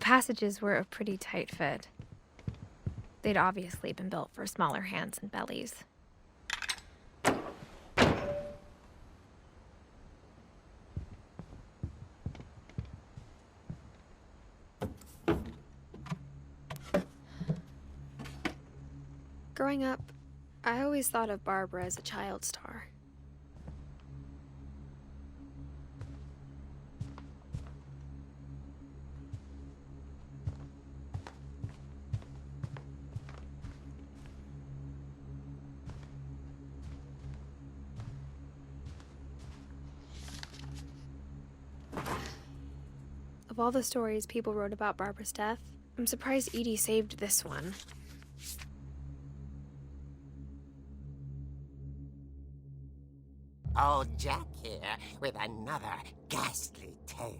The passages were a pretty tight fit. They'd obviously been built for smaller hands and bellies. Growing up, I always thought of Barbara as a child star. Of all the stories people wrote about Barbara's death, I'm surprised Edie saved this one. Old Jack here with another ghastly tale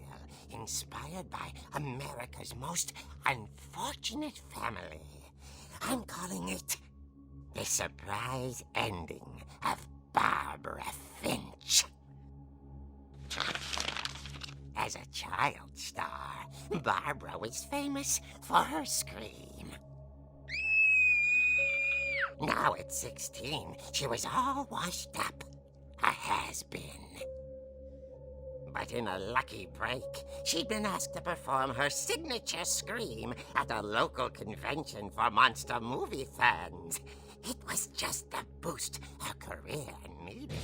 inspired by America's most unfortunate family. I'm calling it The Surprise Ending of Barbara Finch. As a child star, Barbara was famous for her scream. Now at 16, she was all washed up. A has-been. But in a lucky break, she'd been asked to perform her signature scream at a local convention for monster movie fans. It was just the boost her career needed.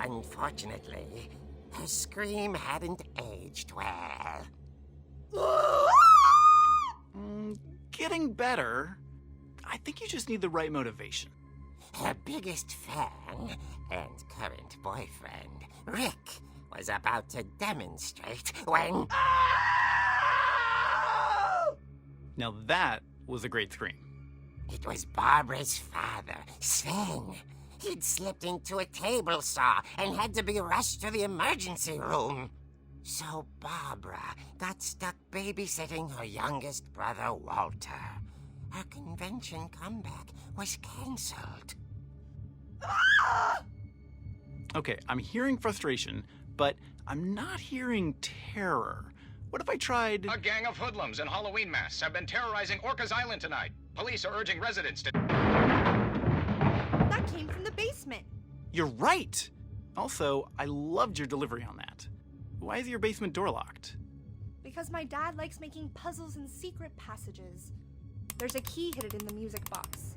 Unfortunately, her scream hadn't aged well. Getting better. I think you just need the right motivation. Her biggest fan and current boyfriend, Rick, was about to demonstrate when... Now that was a great scream. It was Barbara's father, Sven. He'd slipped into a table saw and had to be rushed to the emergency room. So Barbara got stuck babysitting her youngest brother, Walter. Her convention comeback was cancelled. Okay, I'm hearing frustration, but I'm not hearing terror. What if I tried... A gang of hoodlums in Halloween masks have been terrorizing Orcas Island tonight. Police are urging residents to... That came from the basement. You're right! Also, I loved your delivery on that. Why is your basement door locked? Because my dad likes making puzzles and secret passages. There's a key hidden in the music box.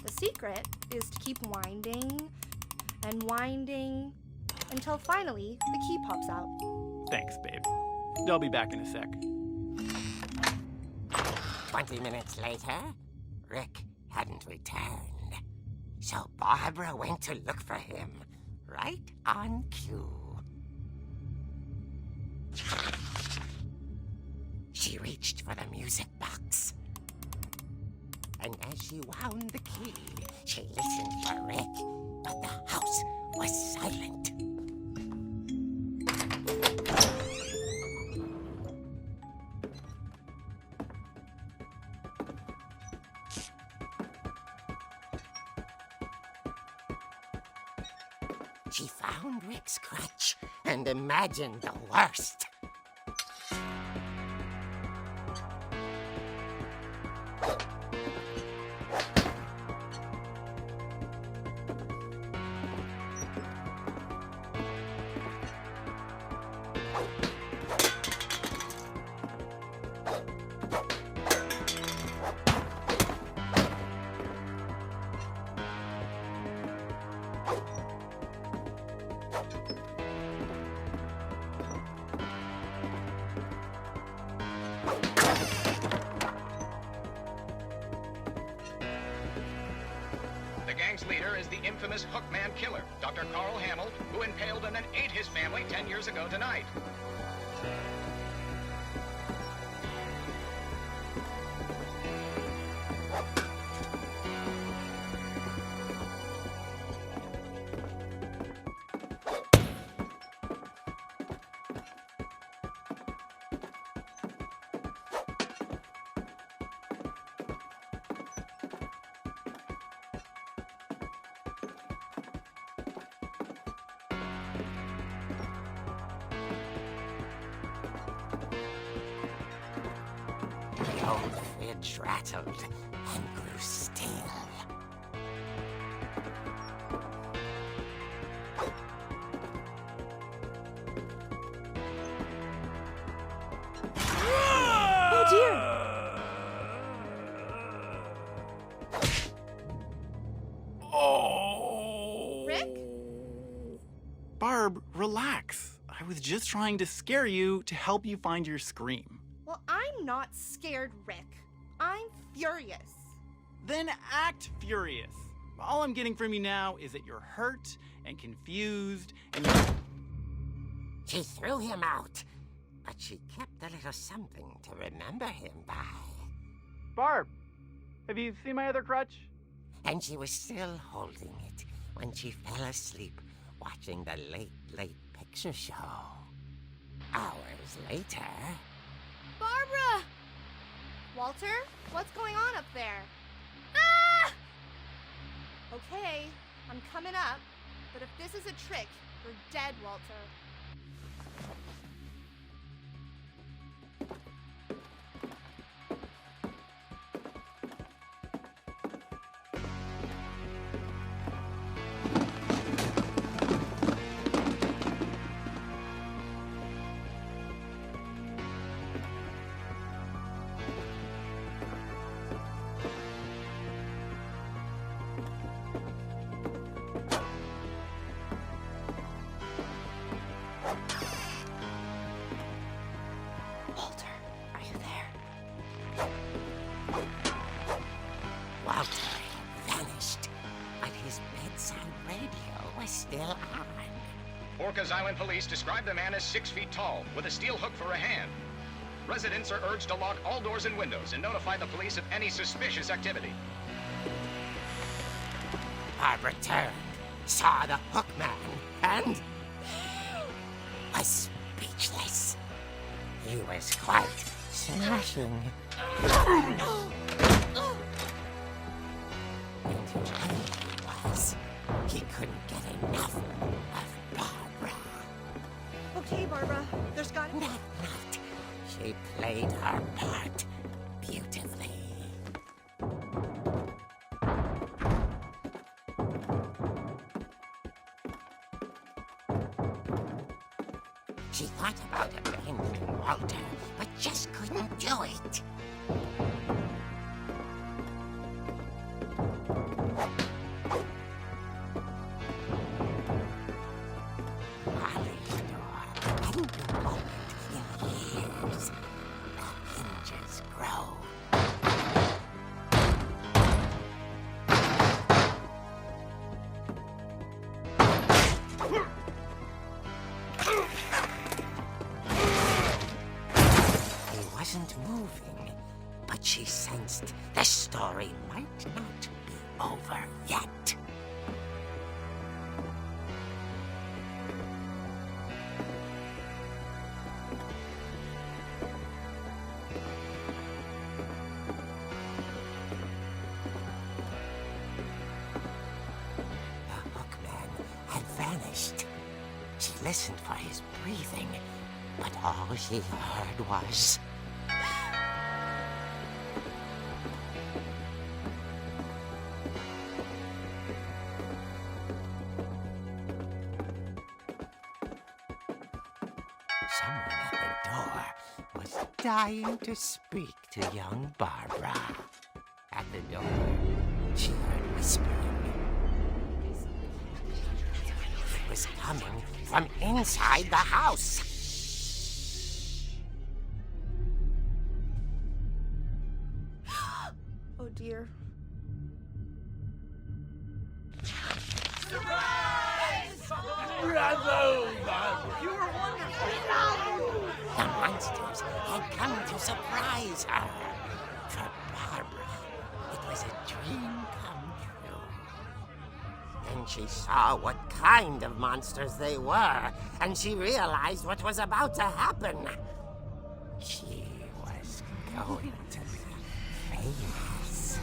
The secret is to keep winding and winding until finally the key pops out. Thanks, babe. I'll be back in a sec. 20 minutes later, Rick hadn't returned. So Barbara went to look for him, right on cue. She reached for the music box. And as she wound the key, she listened for Rick, but the house was silent. She found Rick's crutch and imagined the worst. The gang's leader is the infamous Hookman killer, Dr. Carl Hamill, who impaled and then ate his family 10 years ago tonight. old fridge rattled and grew still. Oh dear! Oh! Rick? Barb, relax. I was just trying to scare you to help you find your scream. Well, I'm not scared, Rick. I'm furious. Then act furious. All I'm getting from you now is that you're hurt and confused and you're... She threw him out, but she kept a little something to remember him by. Barb, have you seen my other crutch? And she was still holding it when she fell asleep watching the late picture show. Hours later... Barbara! Walter, what's going on up there? Ah! Okay, I'm coming up, but if this is a trick, you're dead, Walter. Walter, are you there? Walter had vanished, but his bedside radio was still on. Orcas Island police describe the man as 6 feet tall, with a steel hook for a hand. Residents are urged to lock all doors and windows and notify the police of any suspicious activity. Barbara turned, saw the hook man, and was speechless. He was quite smashing. And where he was, he couldn't get enough of Barbara. Okay, Barbara, there's gotta be... That night, she played her part beautifully. She thought about abandoning Walter, but just couldn't do it. Molly's door hadn't been opened in years. The hinges grow. He wasn't moving, but she sensed the story might not be over yet. The hookman had vanished. She listened for his breathing, but all she heard was... Someone at the door was dying to speak to young Barbara. At the door, she heard whispering. It was coming from inside the house. Oh dear. The monsters had come to surprise her. For Barbara, it was a dream come true. Then she saw what kind of monsters they were, and she realized what was about to happen. She was going to be famous.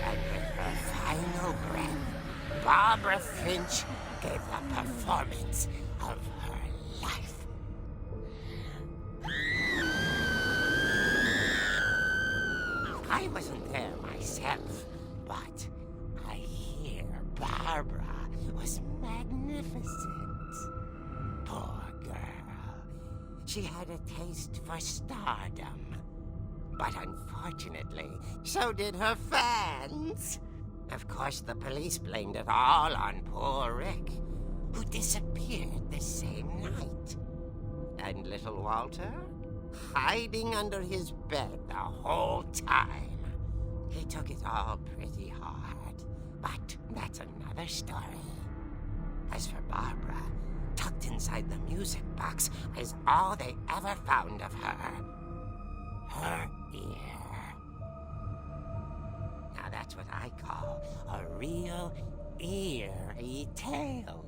And with her final breath, Barbara Finch gave the performance of her life. wasn't there myself, but I hear Barbara was magnificent. Poor girl. She had a taste for stardom. But unfortunately, so did her fans. Of course, the police blamed it all on poor Rick, who disappeared the same night. And little Walter? Hiding under his bed the whole time. He took it all pretty hard, but that's another story. As for Barbara, tucked inside the music box is all they ever found of her. Her ear. Now that's what I call a real eerie tale.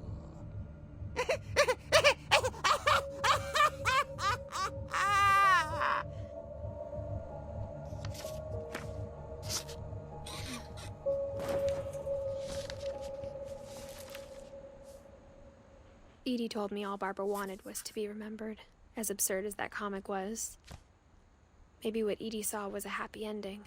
Edie told me all Barbara wanted was to be remembered, as absurd as that comic was. Maybe what Edie saw was a happy ending.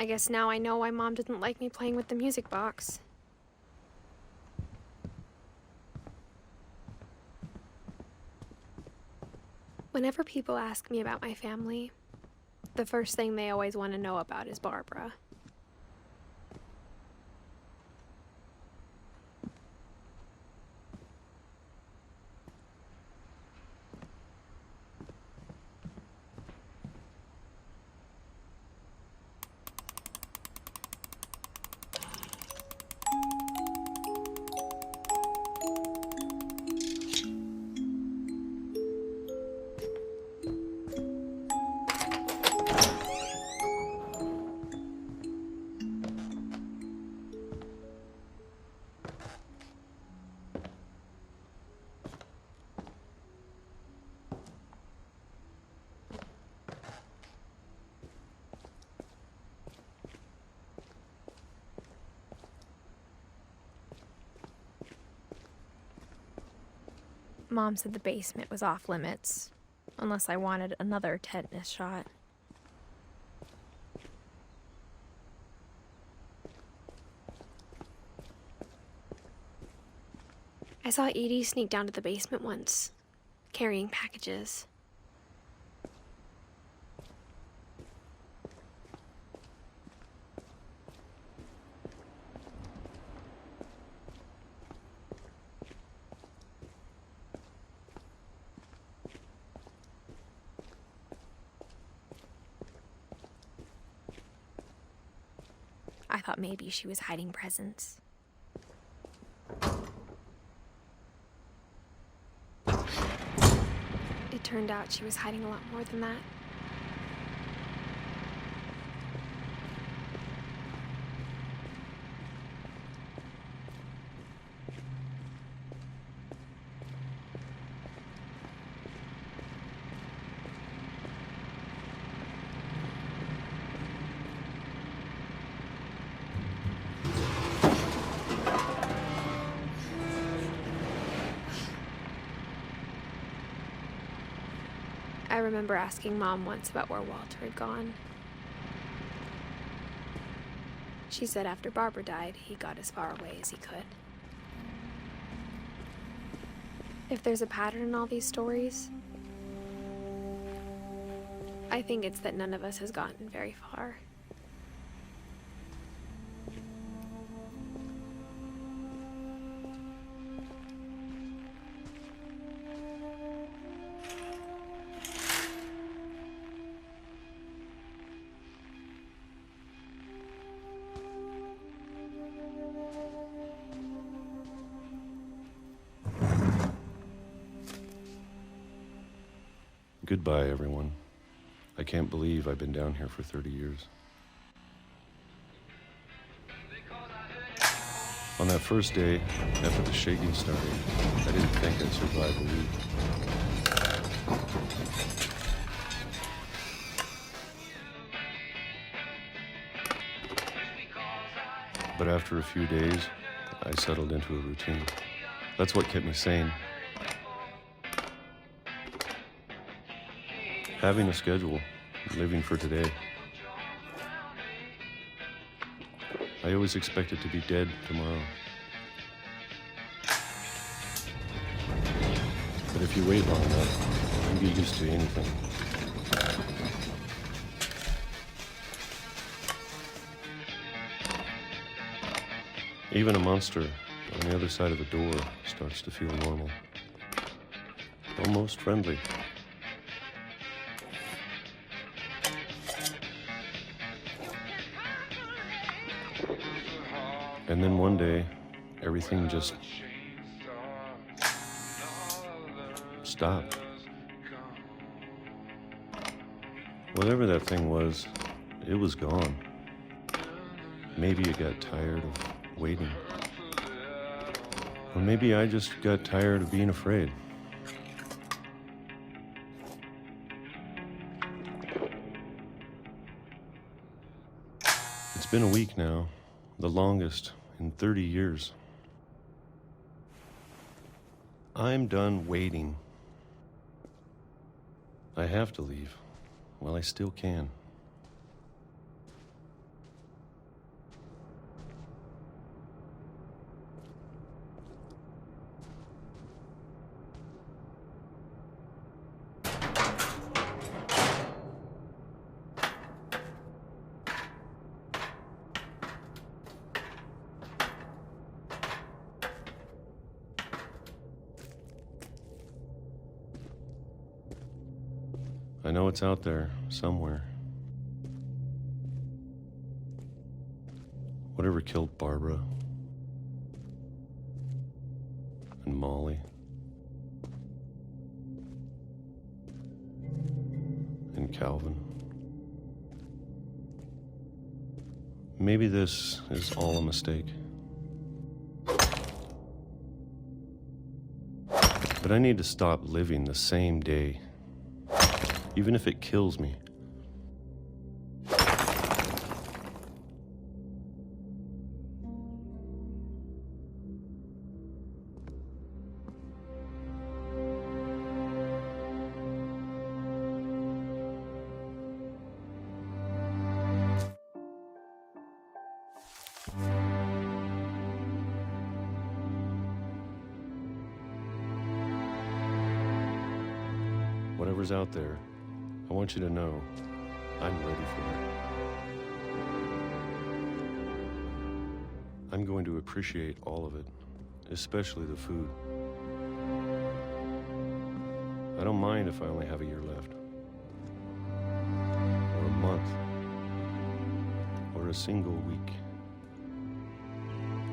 I guess now I know why Mom didn't like me playing with the music box. Whenever people ask me about my family, the first thing they always want to know about is Barbara. Mom said the basement was off limits, unless I wanted another tetanus shot. I saw Edie sneak down to the basement once, carrying packages. I thought maybe she was hiding presents. It turned out she was hiding a lot more than that. I remember asking Mom once about where Walter had gone. She said after Barbara died, he got as far away as he could. If there's a pattern in all these stories, I think it's that none of us has gotten very far. Goodbye, everyone. I can't believe I've been down here for 30 years. On that first day, after the shaking started, I didn't think I'd survive a week. But after a few days, I settled into a routine. That's what kept me sane. Having a schedule, living for today. I always expected to be dead tomorrow. But if you wait long enough, you get used to anything. Even a monster on the other side of the door starts to feel normal. Almost friendly. And then one day, everything just stopped. Whatever that thing was, it was gone. Maybe it got tired of waiting. Or maybe I just got tired of being afraid. It's been a week now, the longest in 30 years. I'm done waiting. I have to leave while I still can. I know it's out there, somewhere. Whatever killed Barbara and Molly and Calvin. Maybe this is all a mistake. But I need to stop living the same day. Even if it kills me. Whatever's out there, I want you to know I'm ready for it. I'm going to appreciate all of it, especially the food. I don't mind if I only have a year left, or a month, or a single week.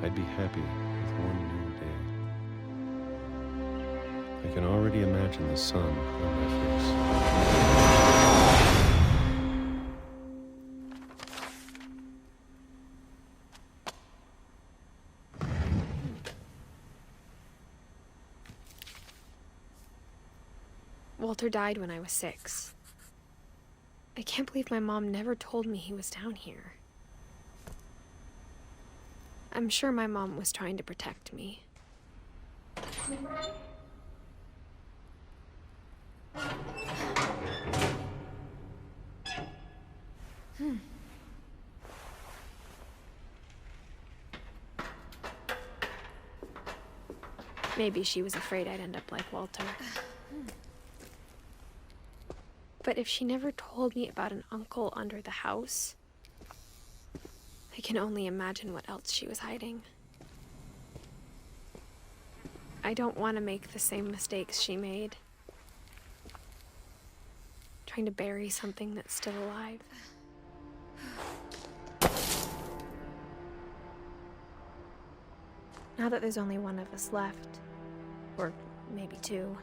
I'd be happy with one new day. I can already imagine the sun on my face. Walter died when I was 6. I can't believe my mom never told me he was down here. I'm sure my mom was trying to protect me. Maybe she was afraid I'd end up like Walter. But if she never told me about an uncle under the house, I can only imagine what else she was hiding. I don't want to make the same mistakes she made. Trying to bury something that's still alive. Now that there's only one of us left, or maybe 2,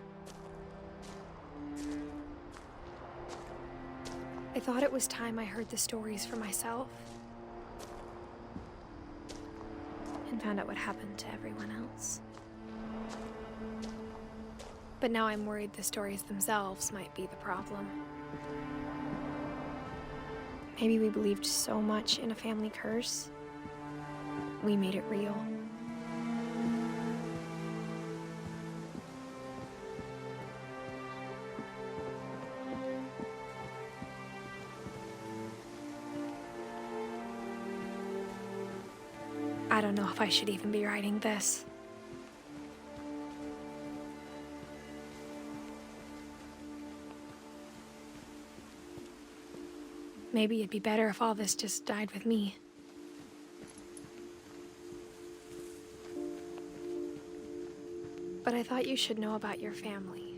I thought it was time I heard the stories for myself. And found out what happened to everyone else. But now I'm worried the stories themselves might be the problem. Maybe we believed so much in a family curse, we made it real. I don't know if I should even be writing this. Maybe it'd be better if all this just died with me. But I thought you should know about your family.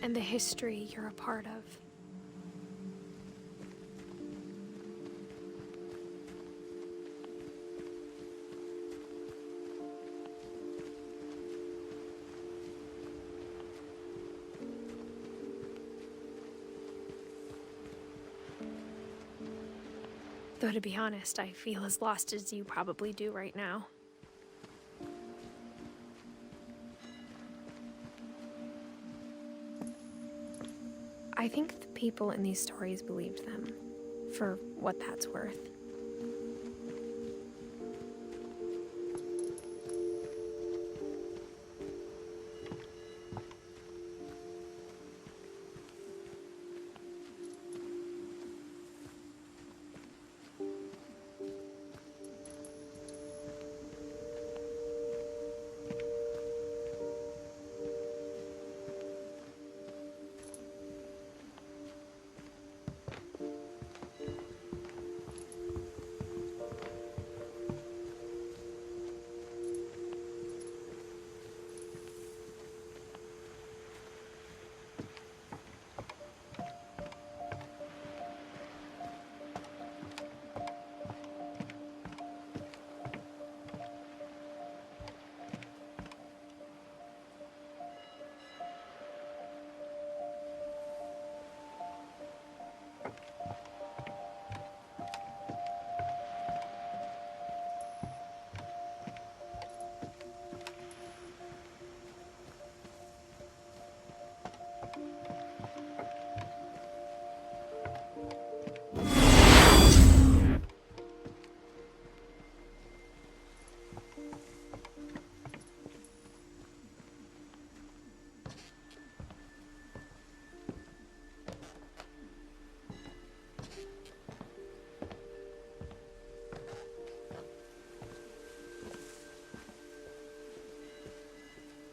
And the history you're a part of. Though to be honest, I feel as lost as you probably do right now. I think the people in these stories believed them, for what that's worth.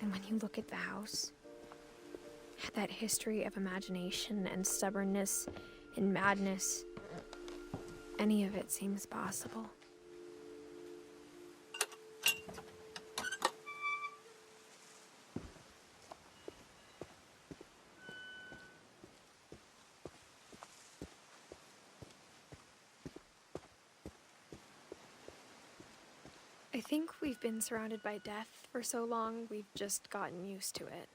And when you look at the house, that history of imagination and stubbornness and madness, any of it seems possible. I think we've been surrounded by death for so long, we've just gotten used to it.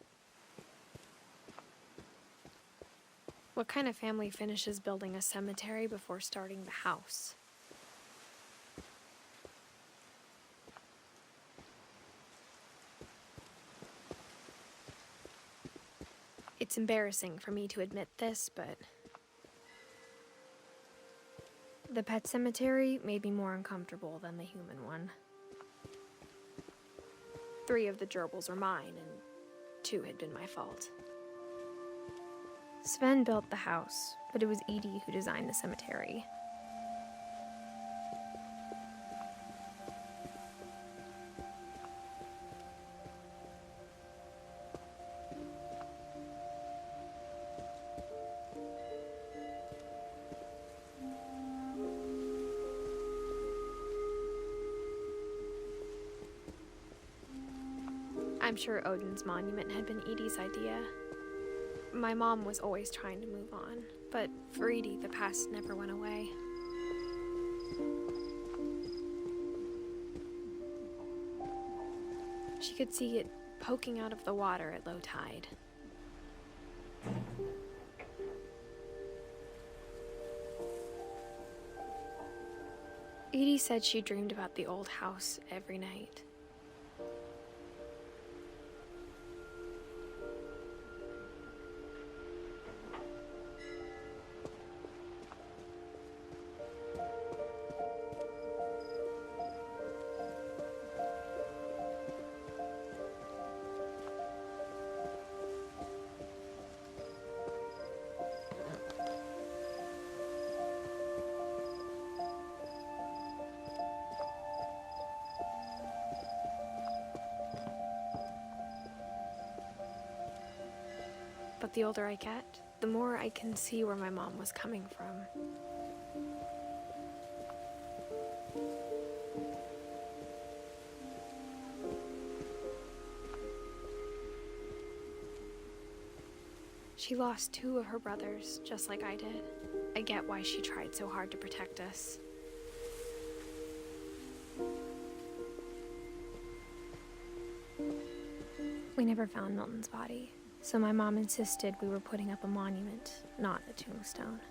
What kind of family finishes building a cemetery before starting the house? It's embarrassing for me to admit this, but the pet cemetery made me more uncomfortable than the human one. 3 of the gerbils were mine, and 2 had been my fault. Sven built the house, but it was Edie who designed the cemetery. I'm sure Odin's monument had been Edie's idea. My mom was always trying to move on, but for Edie, the past never went away. She could see it poking out of the water at low tide. Edie said she dreamed about the old house every night. But the older I get, the more I can see where my mom was coming from. She lost 2 of her brothers, just like I did. I get why she tried so hard to protect us. We never found Milton's body, so my mom insisted we were putting up a monument, not a tombstone.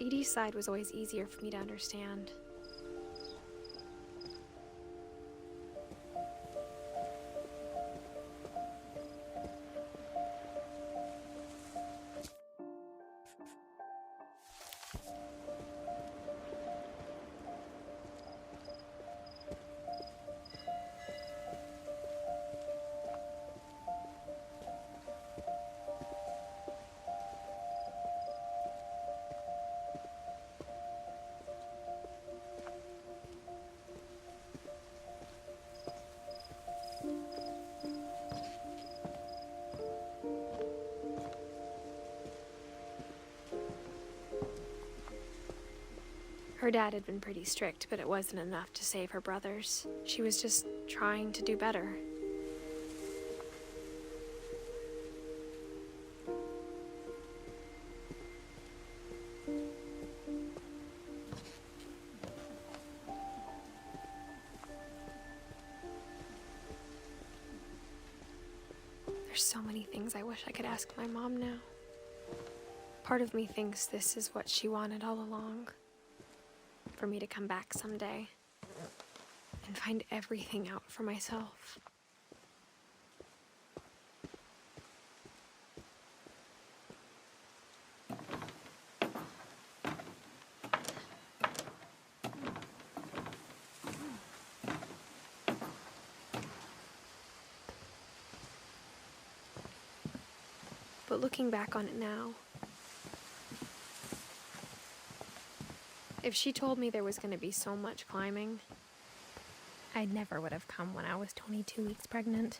Edie's side was always easier for me to understand. Her dad had been pretty strict, but it wasn't enough to save her brothers. She was just trying to do better. There's so many things I wish I could ask my mom now. Part of me thinks this is what she wanted all along. For me to come back someday and find everything out for myself. But looking back on it now, if she told me there was going to be so much climbing, I never would have come when I was 22 weeks pregnant.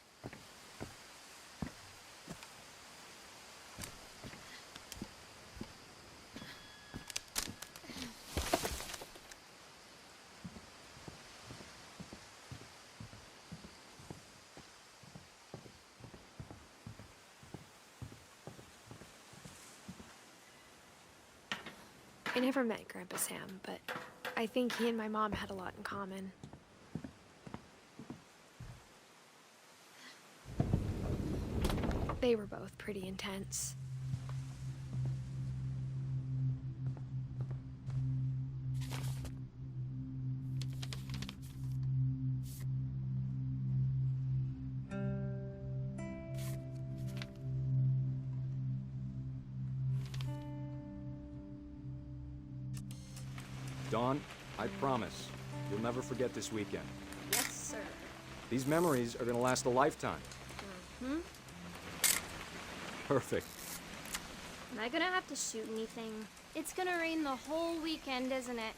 I never met Grandpa Sam, but I think he and my mom had a lot in common. They were both pretty intense. Dawn, I promise, you'll never forget this weekend. Yes, sir. These memories are gonna last a lifetime. Hmm? Perfect. Am I gonna have to shoot anything? It's gonna rain the whole weekend, isn't it?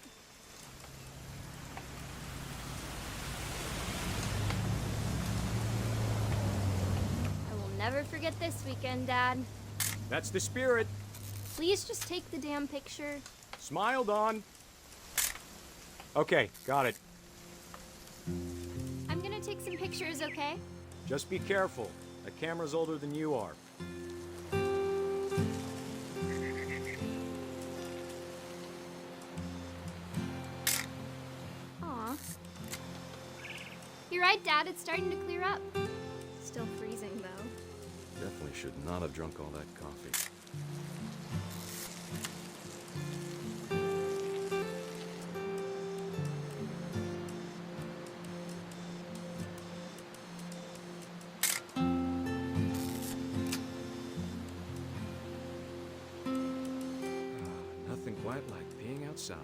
I will never forget this weekend, Dad. That's the spirit. Please just take the damn picture. Smile, Dawn. Okay, got it. I'm gonna take some some pictures, okay? Just be careful. That camera's older than you are. Aw. You're right, Dad. It's starting to clear up. Still freezing, though. Definitely should not have drunk all that coffee. Nothing quite like being outside.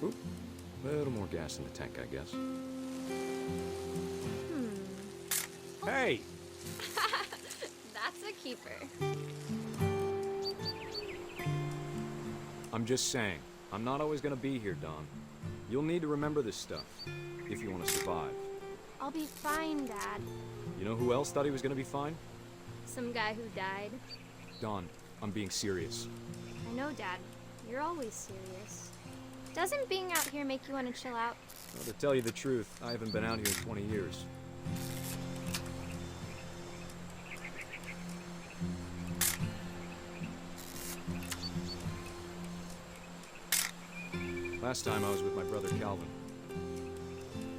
Oop. A little more gas in the tank, I guess. Hey! That's a keeper. I'm just saying, I'm not always gonna be here, Don. You'll need to remember this stuff, if you want to survive. I'll be fine, Dad. You know who else thought he was gonna be fine? Some guy who died. Don, I'm being serious. I know, Dad. You're always serious. Doesn't being out here make you want to chill out? Well, to tell you the truth, I haven't been out here in 20 years. Last time I was with my brother Calvin.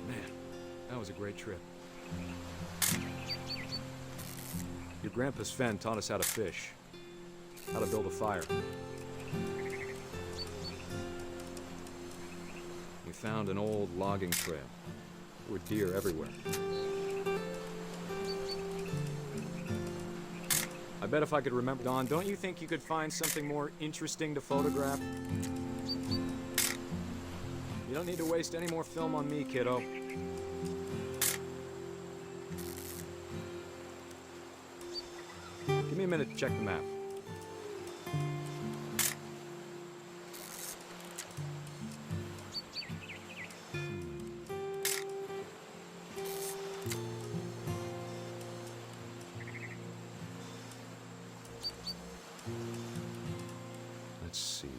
Man, that was a great trip. Your grandpa Sven taught us how to fish, how to build a fire. We found an old logging trail. There were deer everywhere. I bet if I could remember... Don, don't you think you could find something more interesting to photograph? You don't need to waste any more film on me, kiddo. Give me a minute to check the map. Let's see.